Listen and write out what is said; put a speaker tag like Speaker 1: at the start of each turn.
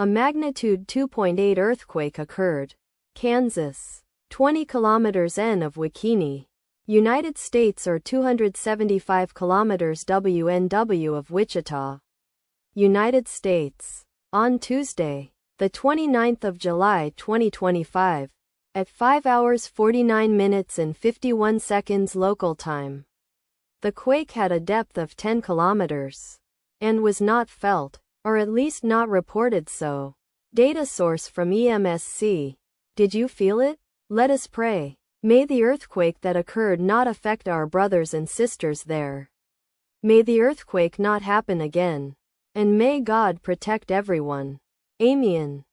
Speaker 1: A magnitude 2.8 earthquake occurred. Kansas. 20 kilometers N of Wikini. United States or 275 kilometers WNW of Wichita. United States. On Tuesday, the 29th of July 2025, at 5 hours 49 minutes and 51 seconds local time. The quake had a depth of 10 kilometers and was not felt, or at least not reported so. Data source from EMSC. Did you feel it? Let us pray. May the earthquake that occurred not affect our brothers and sisters there. May the earthquake not happen again. And may God protect everyone. Amen.